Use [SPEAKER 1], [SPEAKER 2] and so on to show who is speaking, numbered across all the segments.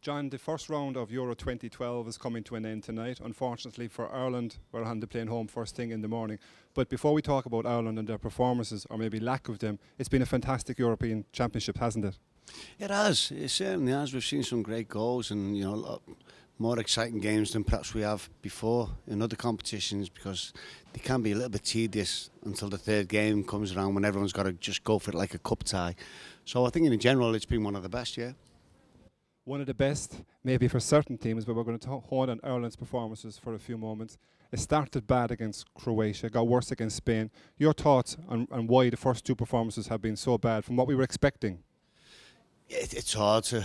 [SPEAKER 1] John, the first round of Euro 2012 is coming to an end tonight. Unfortunately for Ireland, we're having to play home first thing in the morning. But before we talk about Ireland and their performances, or maybe lack of them, it's been a fantastic European Championship, hasn't it?
[SPEAKER 2] It has. It certainly has. We've seen some great goals and, a lot more exciting games than perhaps we have before in other competitions, because they can be a little bit tedious until the third game comes around when everyone's got to just go for it like a cup tie. So I think in general it's been one of the best, yeah.
[SPEAKER 1] One of the best, maybe for certain teams, but we're going to hone on Ireland's performances for a few moments. It started bad against Croatia, got worse against Spain. Your thoughts on why the first two performances have been so bad from what we were expecting?
[SPEAKER 2] It's hard to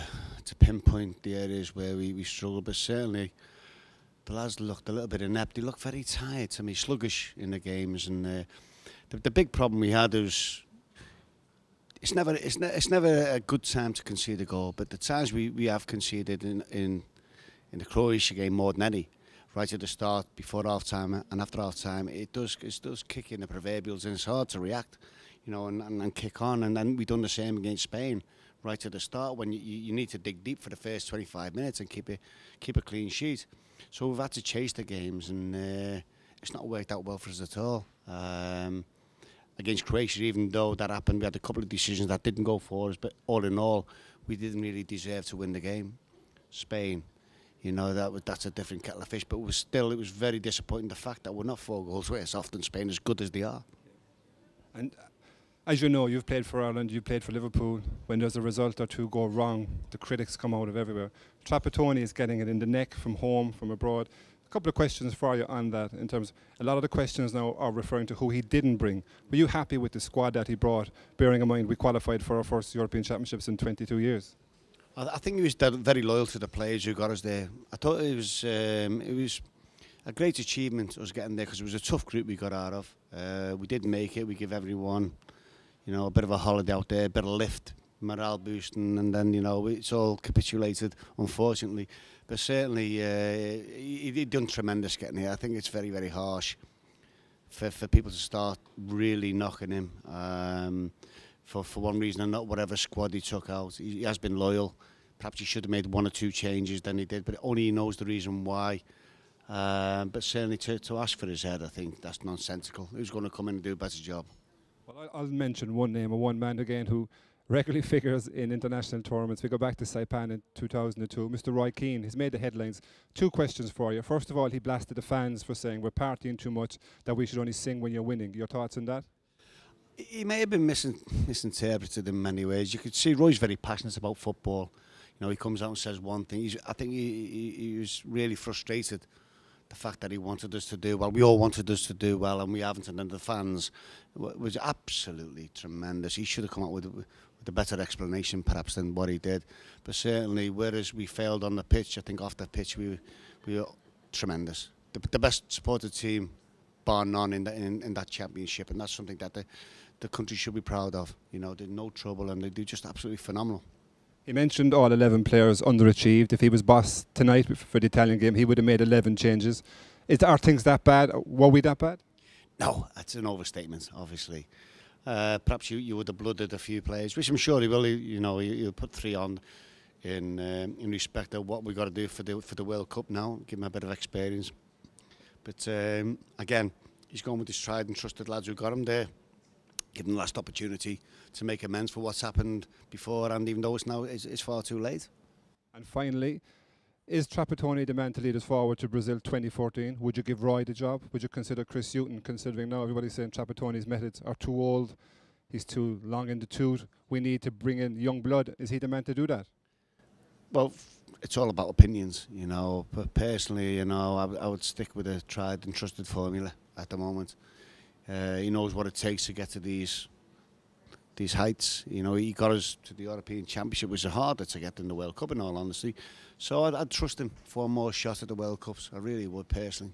[SPEAKER 2] pinpoint the areas where we struggle, but certainly the lads looked a little bit inept. They looked very tired to me, sluggish in the games, and the big problem we had was it's never a good time to concede a goal, but the times we have conceded in the Croatia game more than any, right at the start, before half time and after half time, it does kick in the proverbials, and it's hard to react, and kick on. And then we done the same against Spain, right at the start, when you need to dig deep for the first 25 minutes and keep a clean sheet. So we've had to chase the games, and it's not worked out well for us at all. Against Croatia, even though that happened, we had a couple of decisions that didn't go for us, but all in all, we didn't really deserve to win the game. Spain, that's a different kettle of fish, but it was very disappointing, the fact that we're not 4 goals worse off than Spain, as good as they are.
[SPEAKER 1] And as you know, you've played for Ireland, you've played for Liverpool. When there's a result or two go wrong, the critics come out of everywhere. Trapattoni is getting it in the neck from home, from abroad. A couple of questions for you on that. In terms, a lot of the questions now are referring to who he didn't bring. Were you happy with the squad that he brought, bearing in mind we qualified for our first European Championships in 22 years?
[SPEAKER 2] I think he was very loyal to the players who got us there. I thought it was a great achievement, us getting there, because it was a tough group we got out of. We didn't make it. We give everyone, a bit of a holiday out there, a bit of lift, morale boosting, and then it's all capitulated, unfortunately. But certainly he done tremendous getting here. I think it's very, very harsh for people to start really knocking him for one reason or not, whatever squad he took out. He has been loyal. Perhaps he should have made 1 or 2 changes than he did, but only he knows the reason why. But certainly to ask for his head, I think that's nonsensical. Who's going to come in and do a better job?
[SPEAKER 1] Well, I'll mention one name, one man again, who regularly figures in international tournaments. We go back to Saipan in 2002. Mr. Roy Keane, he's made the headlines. 2 questions for you. First of all, he blasted the fans for saying we're partying too much, that we should only sing when you're winning. Your thoughts on that?
[SPEAKER 2] He may have been misinterpreted in many ways. You could see Roy's very passionate about football. He comes out and says one thing. I think he was really frustrated, the fact that he wanted us to do well. We all wanted us to do well, and we haven't. And then the fans was absolutely tremendous. He should have come up with a better explanation, perhaps, than what he did. But certainly, whereas we failed on the pitch, I think off the pitch we were tremendous. The best supported team, bar none, in that championship, and that's something that the country should be proud of. They're no trouble, and they do just absolutely phenomenal.
[SPEAKER 1] He mentioned all 11 players underachieved. If he was boss tonight for the Italian game, he would have made 11 changes. Are things that bad? Were we that bad?
[SPEAKER 2] No, that's an overstatement, obviously. Perhaps you would have blooded a few players, which I'm sure he will. He'll put 3 on in respect of what we've got to do for the World Cup now, give him a bit of experience. But again, he's going with his tried and trusted lads who got him there. Give them the last opportunity to make amends for what's happened before, and even though it's far too late.
[SPEAKER 1] And finally, is Trapattoni the man to lead us forward to Brazil 2014? Would you give Roy the job? Would you consider Chris Hughton, considering now everybody's saying Trapattoni's methods are too old, he's too long in the tooth, we need to bring in young blood? Is he the man to do that?
[SPEAKER 2] Well, it's all about opinions, but personally, I would stick with a tried and trusted formula at the moment. He knows what it takes to get to these heights. He got us to the European Championship, which was harder to get than the World Cup, in all honesty. So I'd trust him for 1 more shot at the World Cups. I really would, personally.